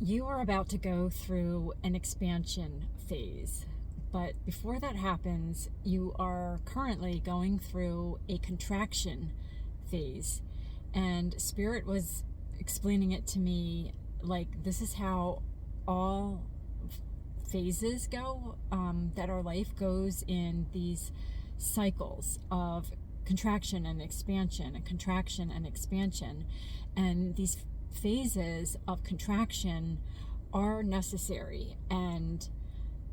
You are about to go through an expansion phase, but before that happens, you are currently going through a contraction phase. And Spirit was explaining it to me like this is how all phases go, that our life goes in these cycles of contraction and expansion and contraction and expansion. And these phases of contraction are necessary and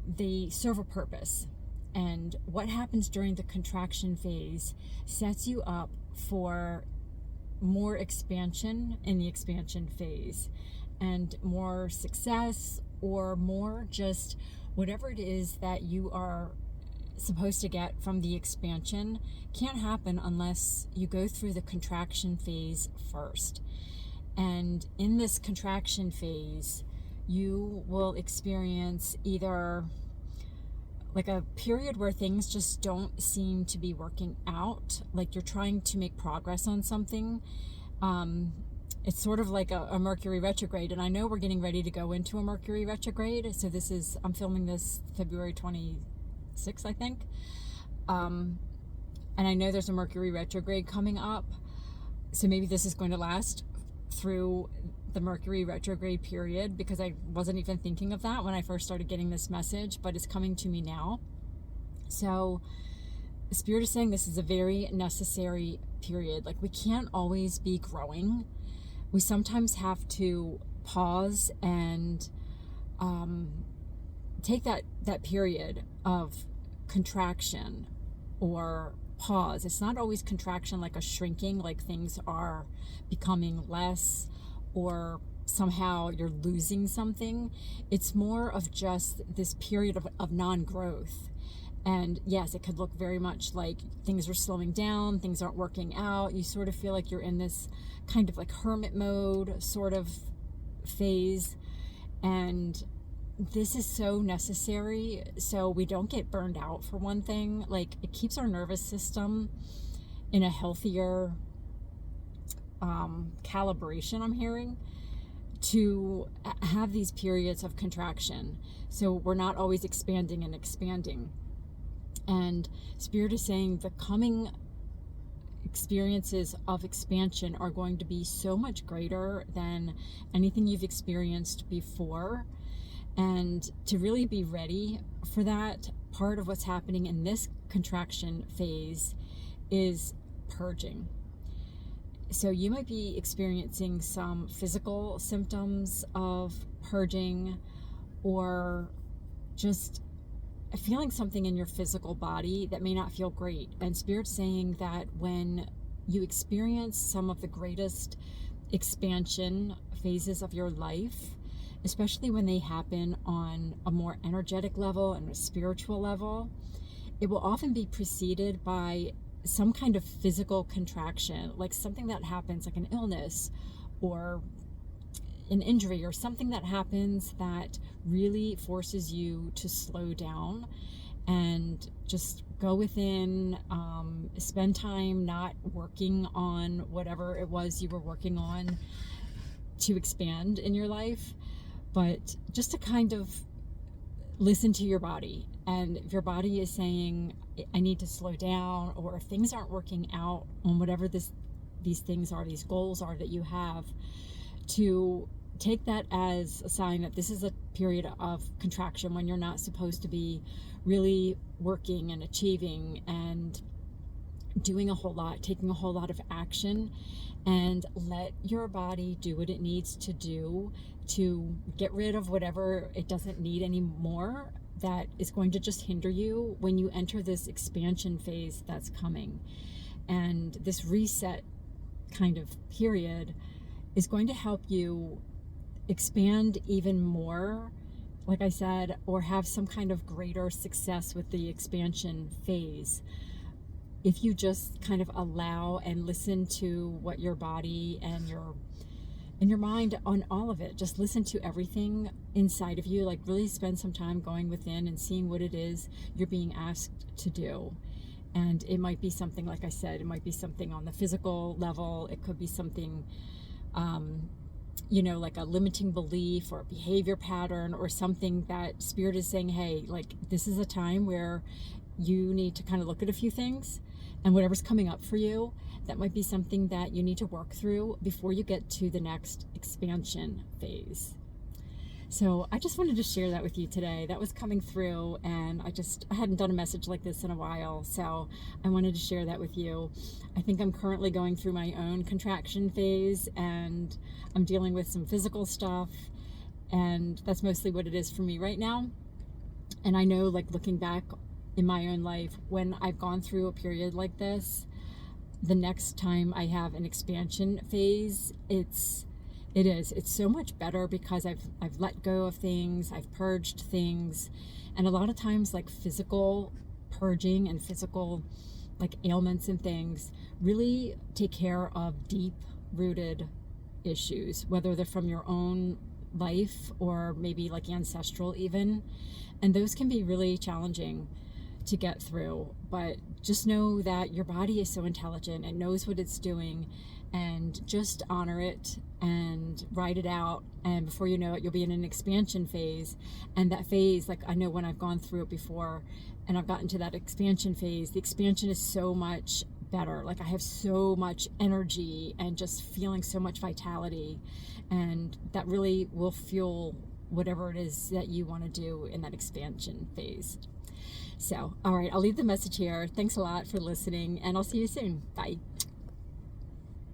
they serve a purpose. And what happens during the contraction phase sets you up for more expansion in the expansion phase and more success, or more just whatever it is that you are supposed to get from the expansion can't happen unless you go through the contraction phase first. And in this contraction phase, you will experience either like a period where things just don't seem to be working out, like you're trying to make progress on something. It's sort of like a Mercury retrograde, and I know we're getting ready to go into a Mercury retrograde. So I'm filming this February 26th, I think. And I know there's a Mercury retrograde coming up. So maybe this is going to last through the Mercury retrograde period, because I wasn't even thinking of that when I first started getting this message, but it's coming to me now. So Spirit is saying this is a very necessary period. Like, we can't always be growing. We sometimes have to pause and take that period of contraction or pause. It's not always contraction like a shrinking, like things are becoming less or somehow you're losing something. It's more of just this period of non-growth. And yes, it could look very much like things are slowing down, things aren't working out. You sort of feel like you're in this kind of like hermit mode sort of phase. And this is so necessary so we don't get burned out, for one thing. Like, it keeps our nervous system in a healthier calibration, I'm hearing, to have these periods of contraction. So we're not always expanding and expanding. And Spirit is saying the coming experiences of expansion are going to be so much greater than anything you've experienced before. And to really be ready for that, part of what's happening in this contraction phase is purging. So you might be experiencing some physical symptoms of purging, or just feeling something in your physical body that may not feel great. And Spirit's saying that when you experience some of the greatest expansion phases of your life, especially when they happen on a more energetic level and a spiritual level, it will often be preceded by some kind of physical contraction, like something that happens, like an illness or an injury, or something that happens that really forces you to slow down and just go within, spend time not working on whatever it was you were working on to expand in your life, but just to kind of listen to your body. And if your body is saying, I need to slow down, or if things aren't working out on whatever these things are, these goals are that you have, to take that as a sign that this is a period of contraction when you're not supposed to be really working and achieving and doing a whole lot, taking a whole lot of action. And let your body do what it needs to do to get rid of whatever it doesn't need anymore, that is going to just hinder you when you enter this expansion phase that's coming. And this reset kind of period is going to help you expand even more, like I said, or have some kind of greater success with the expansion phase, if you just kind of allow and listen to what your body and your mind, on all of it, just listen to everything inside of you. Like, really spend some time going within and seeing what it is you're being asked to do. And it might be something, like I said, it might be something on the physical level. It could be something like a limiting belief or behavior pattern or something that Spirit is saying, hey, like this is a time where you need to kind of look at a few things, and whatever's coming up for you, that might be something that you need to work through before you get to the next expansion phase. So I just wanted to share that with you today. That was coming through, and I hadn't done a message like this in a while, so I wanted to share that with you. I think I'm currently going through my own contraction phase, and I'm dealing with some physical stuff, and that's mostly what it is for me right now. And I know, like, looking back in my own life, when I've gone through a period like this, the next time I have an expansion phase, it's so much better because I've let go of things, I've purged things, and a lot of times, like, physical purging and physical, like, ailments and things really take care of deep rooted issues, whether they're from your own life or maybe like ancestral even, and those can be really challenging to get through. But just know that your body is so intelligent and knows what it's doing, and just honor it and ride it out, and before you know it, you'll be in an expansion phase. And that phase, like, I know when I've gone through it before and I've gotten to that expansion phase, the expansion is so much better. Like, I have so much energy and just feeling so much vitality, and that really will fuel whatever it is that you want to do in that expansion phase. So, all right, I'll leave the message here. Thanks a lot for listening, and I'll see you soon. Bye.